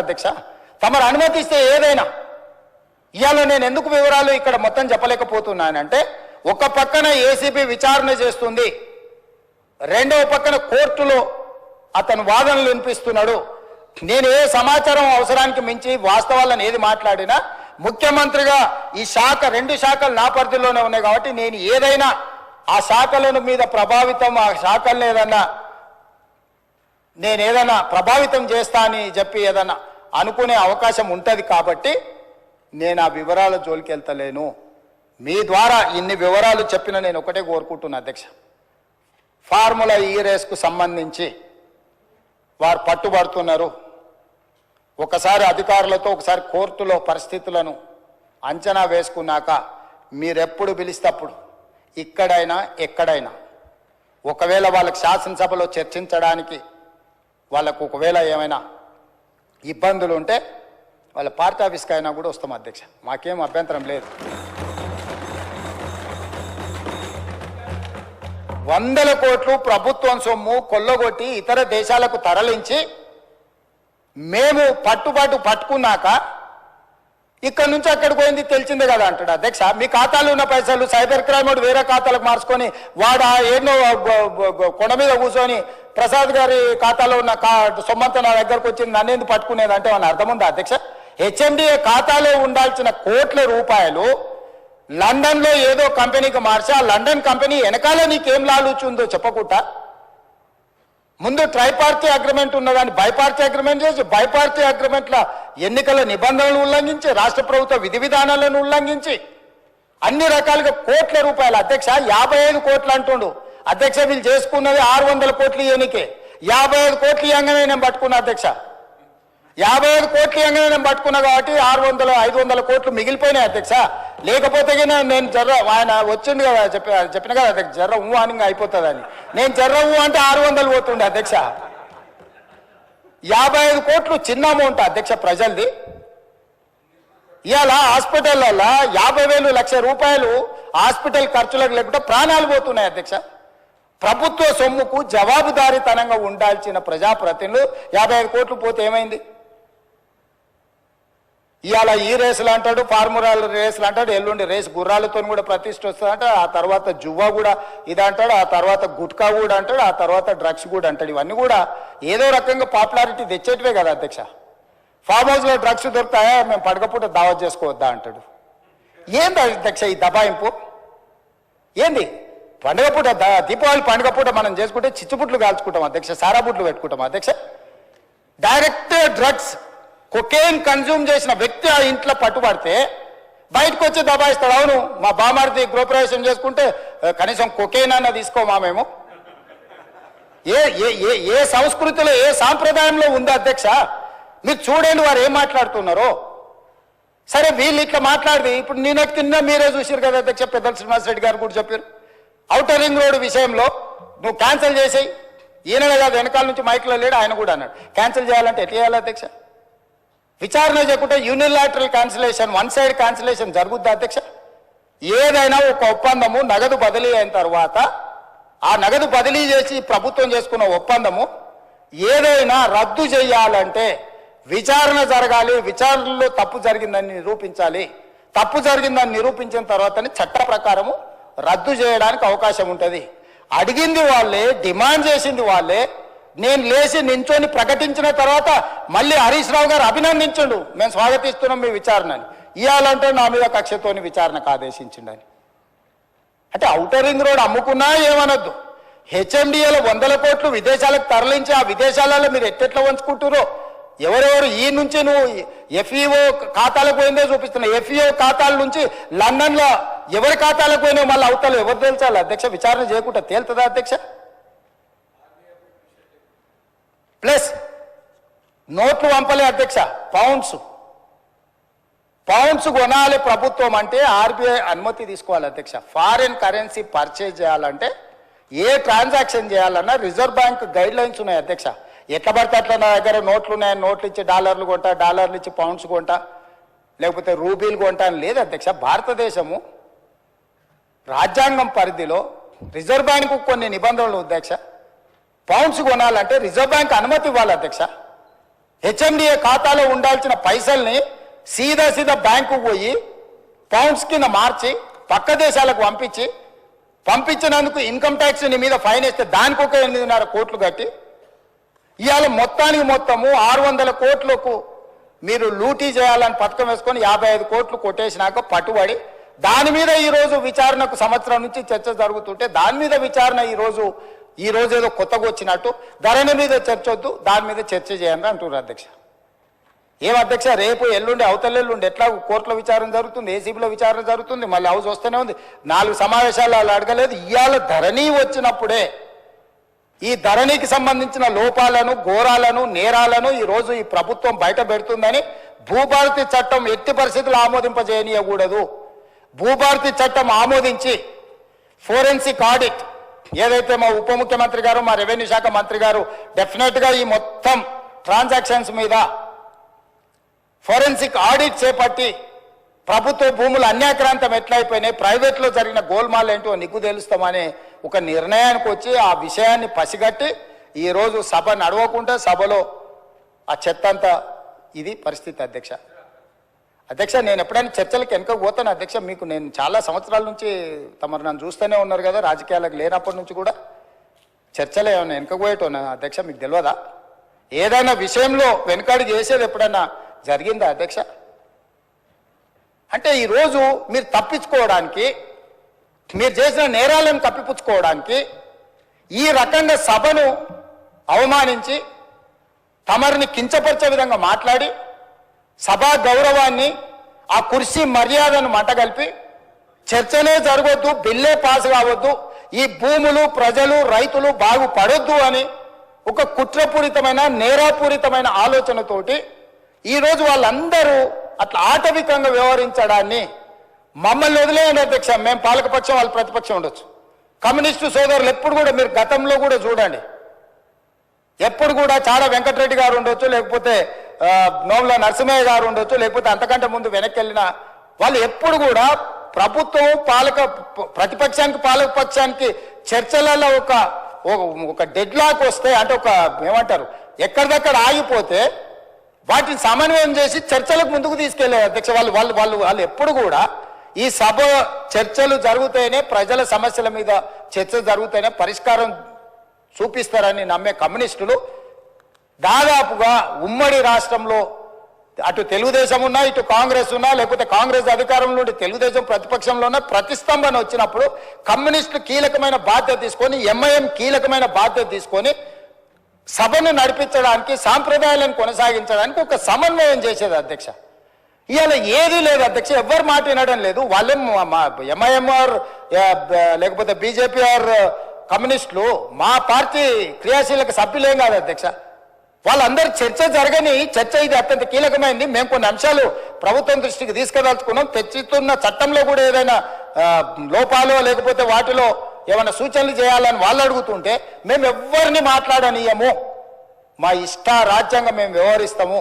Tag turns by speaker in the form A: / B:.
A: అధ్యక్ష. తమరు అనుమతిస్తే ఏదైనా ఇవాళ నేను ఎందుకు వివరాలు ఇక్కడ మొత్తం చెప్పలేకపోతున్నానంటే, ఒక పక్కన ఏసీబీ విచారణ చేస్తుంది, రెండవ పక్కన కోర్టులో అతను వాదనలు వినిపిస్తున్నాడు. నేను ఏ సమాచారం అవసరానికి మించి వాస్తవాలను ఏది మాట్లాడినా ముఖ్యమంత్రిగా ఈ శాఖ 2 శాఖలు నా పరిధిలోనే ఉన్నాయి కాబట్టి నేను ఏదైనా ఆ శాఖల మీద ప్రభావితం, ఆ శాఖలను ఏదైనా ప్రభావితం చేస్తా అని చెప్పి ఏదన్నా అనుకునే అవకాశం ఉంటుంది కాబట్టి నేను ఆ వివరాల జోలికి వెళ్తలేను. మీ ద్వారా ఇన్ని వివరాలు చెప్పిన నేను ఒకటే కోరుకుంటున్నా అధ్యక్ష, ఫార్ములా ఈ రేస్కు సంబంధించి వారు పట్టుబడుతున్నారు. ఒకసారి అధికారులతో ఒకసారి కోర్టులో పరిస్థితులను అంచనా వేసుకున్నాక మీరెప్పుడు పిలిస్తే అప్పుడు ఇక్కడైనా ఎక్కడైనా ఒకవేళ వాళ్ళకి శాసనసభలో చర్చించడానికి వాళ్ళకు ఒకవేళ ఏమైనా ఇబ్బందులు ఉంటే వాళ్ళ పార్టీ ఆఫీస్కి అయినా కూడా వస్తాం అధ్యక్ష, మాకేం అభ్యంతరం లేదు. 100 కోట్లు ప్రభుత్వం సొమ్ము కొల్లగొట్టి ఇతర దేశాలకు తరలించి మేము పట్టుకున్నాక ఇక్కడ నుంచి అక్కడికి పోయింది తెలిసిందే కదా అంటాడు అధ్యక్ష. మీ ఖాతాలో ఉన్న పైసలు సైబర్ క్రైమ్ వేరే ఖాతాలకు మార్చుకొని వాడు ఎన్నో కొండ మీద కూర్చొని ప్రసాద్ గారి ఖాతాలో ఉన్న సొమ్మంతా నా దగ్గరకు వచ్చింది, నన్నేందుకు పట్టుకునేది అంటే మన అర్థం ఉందా అధ్యక్ష? హెచ్ఎండిఏ ఖాతాలో ఉండాల్సిన కోట్ల రూపాయలు లండన్లో ఏదో కంపెనీకి మార్చి ఆ లండన్ కంపెనీ వెనకాల నీకేం లాలుచుందో చెప్పకుండా ముందు ట్రైపార్టీ అగ్రిమెంట్ ఉన్నదాన్ని బైపార్టీ అగ్రిమెంట్ చేసి బైపార్టీ అగ్రిమెంట్ల ఎన్నికల నిబంధనలు ఉల్లంఘించి రాష్ట్ర ప్రభుత్వ విధి విధానాలను ఉల్లంఘించి అన్ని రకాలుగా కోట్ల రూపాయలు అధ్యక్ష 55 కోట్లు అంటుండు అధ్యక్ష. వీళ్ళు చేసుకున్నది 600 కోట్లు ఎన్నికే 55 కోట్లు ఇవ్వగానే నేను పట్టుకున్నా అధ్యక్ష. 55 కోట్లు ఇవ్వగానే నేను పట్టుకున్నా కాబట్టి 500 కోట్లు మిగిలిపోయినాయి అధ్యక్ష. లేకపోతే నేను ఆయన వచ్చింది కదా చెప్పిన కదా అధ్యక్ష, అని అయిపోతుందని. నేను అంటే 600 పోతుండే అధ్యక్ష. 55 కోట్లు చిన్న అమౌంట్ అధ్యక్ష ప్రజలది. ఇవాళ హాస్పిటల్లో 50,000 లక్ష రూపాయలు హాస్పిటల్ ఖర్చులకు లేకుండా ప్రాణాలు పోతున్నాయి అధ్యక్ష. ప్రభుత్వ సొమ్ముకు జవాబుదారీతనంగా ఉండాల్సిన ప్రజాప్రతినిధులు 55 కోట్లు పోతే ఏమైంది? ఇవాళ ఈ రేసులు అంటాడు, ఫార్ములా రేసులు అంటాడు, ఎల్లుండి రేసు గుర్రాలతో కూడా ప్రతిష్ట వస్తుందంట, ఆ తర్వాత జువ్వా కూడా ఇది అంటాడు, ఆ తర్వాత గుట్కా కూడా అంటాడు, ఆ తర్వాత డ్రగ్స్ కూడా అంటాడు. ఇవన్నీ కూడా ఏదో రకంగా పాపులారిటీ తెచ్చేటివే కదా అధ్యక్ష. ఫామ్ హౌస్లో డ్రగ్స్ దొరుకుతాయా, మేము పడకపోతే దావత్ చేసుకోవద్దా అంటాడు. ఏంది అధ్యక్ష ఈ దబాయింపు? ఏంది పండుగ పూట దీపావళి పండుగ పూట మనం చేసుకుంటే చిచ్చుపుట్లు కాల్చుకుంటాం అధ్యక్ష, సారా బుట్లు పెట్టుకుంటాం అధ్యక్ష. డైరెక్ట్ డ్రగ్స్ కొకేన్ కన్జ్యూమ్ చేసిన వ్యక్తి ఆ ఇంట్లో పట్టుబడితే బయటకు వచ్చి దబాయిస్తాడు. అవును మా బామార్ది గృహప్రవేశం చేసుకుంటే కనీసం కొకేన్ అన్న తీసుకోమా మేము? ఏ సంస్కృతిలో ఏ సాంప్రదాయంలో ఉంది అధ్యక్ష? మీరు చూడండి వారు ఏం మాట్లాడుతున్నారో. సరే వీళ్ళు ఇట్లా మాట్లాడి ఇప్పుడు నిన్న మీరే చూసారు కదా అధ్యక్ష, పెద్దల శ్రీనివాసరెడ్డి గారు కూడా చెప్పారు ఔటర్ రింగ్ రోడ్ విషయంలో నువ్వు క్యాన్సిల్ చేసేయి. ఈయననే కాదు వెనకాల నుంచి మైక్లో లేడు, ఆయన కూడా అన్నాడు క్యాన్సిల్ చేయాలంటే ఎట్లా చేయాలి అధ్యక్ష? విచారణ చేయకుంటే యూనిలాటరల్ క్యాన్సిలేషన్, 1 సైడ్ క్యాన్సిలేషన్ జరుగుద్ది అధ్యక్ష. ఏదైనా ఒక ఒప్పందము నగదు బదిలీ అయిన తర్వాత ఆ నగదు బదిలీ చేసి ప్రభుత్వం చేసుకున్న ఒప్పందము ఏదైనా రద్దు చేయాలంటే విచారణ జరగాలి, విచారణలో తప్పు జరిగిందని నిరూపించాలి. తప్పు జరిగిందని నిరూపించిన తర్వాతనే చట్ట ప్రకారము రద్దు చేయడానికి అవకాశం ఉంటుంది. అడిగింది వాళ్ళే, డిమాండ్ చేసింది వాళ్ళే. నేను లేచి నించొని ప్రకటించిన తర్వాత మళ్ళీ హరీష్ రావు గారు అభినందించండు, మేము స్వాగతిస్తున్నాం మీ విచారణని. ఇవ్వాలంటే నా మీద కక్షతోని విచారణకు ఆదేశించిండని. అంటే ఔటర్ రింగ్ రోడ్ అమ్ముకున్నా ఏమనొద్దు, హెచ్ఎండిఏలో 100 కోట్లు విదేశాలకు తరలించి ఆ విదేశాలలో మీరు ఎట్టెట్లా వంచుకుంటురో ఎవరెవరు ఈ నుంచి నువ్వు ఎఫ్ఈఓ ఖాతాలకు పోయిందో చూపిస్తున్నావు. ఎఫ్ఈఓ ఖాతాల నుంచి లండన్లో ఎవరి ఖాతాలకు పోయినావు మళ్ళీ అవతల ఎవరు తేల్చాలి అధ్యక్ష? విచారణ చేయకుండా తేలుతుందా అధ్యక్ష? ప్లస్ నోట్లు పంపలే అధ్యక్ష, పౌండ్స్ కొనాలి ప్రభుత్వం అంటే ఆర్బీఐ అనుమతి తీసుకోవాలి అధ్యక్ష. ఫారిన్ కరెన్సీ పర్చేజ్ చేయాలంటే ఏ ట్రాన్సాక్షన్ చేయాలన్నా రిజర్వ్ బ్యాంక్ గైడ్ లైన్స్ ఉన్నాయి అధ్యక్ష. ఎట్లా పడితే అట్లా నా దగ్గర నోట్లు ఉన్నాయి, నోట్లు ఇచ్చి డాలర్లు కొంటా, డాలర్లు ఇచ్చి పౌండ్స్ కొంటా, లేకపోతే రూబీలు కొంటా అని లేదు అధ్యక్ష. భారతదేశము రాజ్యాంగం పరిధిలో రిజర్వ్ బ్యాంకు కొన్ని నిబంధనలు అధ్యక్ష. పౌండ్స్ కొనాలంటే రిజర్వ్ బ్యాంక్ అనుమతి ఇవ్వాలి అధ్యక్ష. హెచ్ఎండిఏ ఖాతాలో ఉండాల్సిన పైసల్ని సీదా బ్యాంకు పోయి పౌండ్స్ కింద మార్చి పక్క దేశాలకు పంపించినందుకు ఇన్కమ్ ట్యాక్స్ ని మీద ఫైన్ వేస్తే దానికి ఒక 8.5 కోట్లు కట్టి ఇవాళ మొత్తము 600 కోట్లకు మీరు లూటీ చేయాలని పథకం వేసుకొని 55 కోట్లు కొట్టేసినాక పట్టుబడి దాని మీద ఈరోజు విచారణకు సంవత్సరం నుంచి చర్చ జరుగుతుంటే దాని మీద విచారణ ఈ రోజు ఏదో కొత్తగా వచ్చినట్టు ధరణి మీద చర్చ వద్దు దాని మీద చర్చ చేయండి అంటున్నారు అధ్యక్ష. ఏం అధ్యక్ష, రేపు ఎల్లుండి అవతలెల్లుండి ఎట్లా కోర్టులో విచారణ జరుగుతుంది, ఏసీబీలో విచారణ జరుగుతుంది, మళ్ళీ హౌస్ వస్తూనే ఉంది. 4 సమావేశాలు వాళ్ళు అడగలేదు. ఇవాళ ధరణి వచ్చినప్పుడే ఈ ధరణికి సంబంధించిన లోపాలను, ఘోరాలను, నేరాలను ఈరోజు ఈ ప్రభుత్వం బయట పెడుతుందని భూభారతి చట్టం ఎట్టి పరిస్థితులు ఆమోదింపజేయనీయకూడదు. భూభారతి చట్టం ఆమోదించి ఫోరెన్సిక్ ఆడిట్ ఏదైతే మా ఉప ముఖ్యమంత్రి గారు, మా రెవెన్యూ శాఖ మంత్రి గారు డెఫినెట్గా ఈ మొత్తం ట్రాన్సాక్షన్స్ మీద ఫోరెన్సిక్ ఆడిట్ చేపట్టి ప్రభుత్వ భూములు అన్యాక్రాంతం ఎట్లయిపోయినాయి, ప్రైవేట్లో జరిగిన గోల్మాల్ ఏంటో నిగ్గు తెలుస్తామనే ఒక నిర్ణయానికి వచ్చి ఆ విషయాన్ని పసిగట్టి ఈరోజు సభ నడవకుండా సభలో ఆ చెత్త అంతా ఇది పరిస్థితి అధ్యక్ష. అధ్యక్ష, నేను ఎప్పుడైనా చర్చలకు వెనక పోతాను అధ్యక్ష. మీకు నేను చాలా సంవత్సరాల నుంచి తమరు నన్ను చూస్తూనే ఉన్నారు కదా, రాజకీయాలకు లేనప్పటి నుంచి కూడా చర్చలు ఏమైనా వెనక పోయేటోనా అధ్యక్ష? మీకు తెలియదా? ఏదైనా విషయంలో వెనకడికి వేసేది ఎప్పుడైనా జరిగిందా అధ్యక్ష? అంటే ఈరోజు మీరు తప్పించుకోవడానికి, మీరు చేసిన నేరాలను కప్పిపుచ్చుకోవడానికి ఈ రకంగా సభను అవమానించి తమరిని కించపరిచే విధంగా మాట్లాడి సభా గౌరవాన్ని, ఆ కుర్చీ మర్యాదను మంటగలిపి చర్చనే జరగొద్దు, బిల్లే పాస్ కావద్దు, ఈ భూములు, ప్రజలు, రైతులు బాగుపడొద్దు అని ఒక కుట్రపూరితమైన, నేరాపూరితమైన ఆలోచనతోటి ఈరోజు వాళ్ళందరూ అట్లా ఆటవికంగా వ్యవహరించడాన్ని మమ్మల్ని వదిలేయండి అధ్యక్ష. మేము పాలకపక్షం, వాళ్ళు ప్రతిపక్షం ఉండొచ్చు. కమ్యూనిస్టు సోదరులు ఎప్పుడు కూడా మీరు గతంలో కూడా చూడండి, ఎప్పుడు కూడా చాడ వెంకటరెడ్డి గారు ఉండొచ్చు, లేకపోతే నోముల నరసింహయ్య గారు ఉండొచ్చు, లేకపోతే అంతకంటే ముందు వెనక్కి వెళ్ళిన వాళ్ళు ఎప్పుడు కూడా ప్రభుత్వం ప్రతిపక్షానికి పాలకపక్షానికి చర్చలలో ఒక డెడ్ లాక్ వస్తే, అంటే ఒక ఏమంటారు ఎక్కడిదక్కడ ఆగిపోతే వాటిని సమన్వయం చేసి చర్చలకు ముందుకు తీసుకెళ్లారు అధ్యక్ష. వాళ్ళు ఎప్పుడు కూడా ఈ సభ చర్చలు జరుగుతాయనే, ప్రజల సమస్యల మీద చర్చలు జరుగుతాయనే పరిష్కారం చూపిస్తారని నమ్మే కమ్యూనిస్టులు దాదాపుగా ఉమ్మడి రాష్ట్రంలో అటు తెలుగుదేశం ఉన్నా, ఇటు కాంగ్రెస్ ఉన్నా, లేకపోతే కాంగ్రెస్ అధికారంలో ఉండి తెలుగుదేశం ప్రతిపక్షంలో ఉన్న ప్రతిస్తంభన వచ్చినప్పుడు కమ్యూనిస్టులు కీలకమైన బాధ్యత తీసుకొని, ఎంఐఎం కీలకమైన బాధ్యత తీసుకొని సభను నడిపించడానికి, సాంప్రదాయాలను కొనసాగించడానికి ఒక సమన్వయం చేసేది అధ్యక్ష. ఇవాళ ఏదీ లేదు అధ్యక్ష, ఎవ్వరు మాట వినడం లేదు. వాళ్ళేం ఎంఐఎంఆర్ లేకపోతే బీజేపీ ఆర్ కమ్యూనిస్టులు మా పార్టీ క్రియాశీలక సభ్యులేం కాదు అధ్యక్ష. వాళ్ళందరూ చర్చ జరగని చర్చ ఇది అత్యంత కీలకమైంది. మేము కొన్ని అంశాలు ప్రభుత్వం దృష్టికి తీసుకుదలుచుకున్నాం. తెచ్చుతున్న చట్టంలో కూడా ఏదైనా లోపాలు లేకపోతే వాటిలో ఏమైనా సూచనలు చేయాలని వాళ్ళు అడుగుతుంటే మేము ఎవ్వరిని మాట్లాడనీయము, మా ఇష్ట రాజ్యాంగం మేము వ్యవహరిస్తాము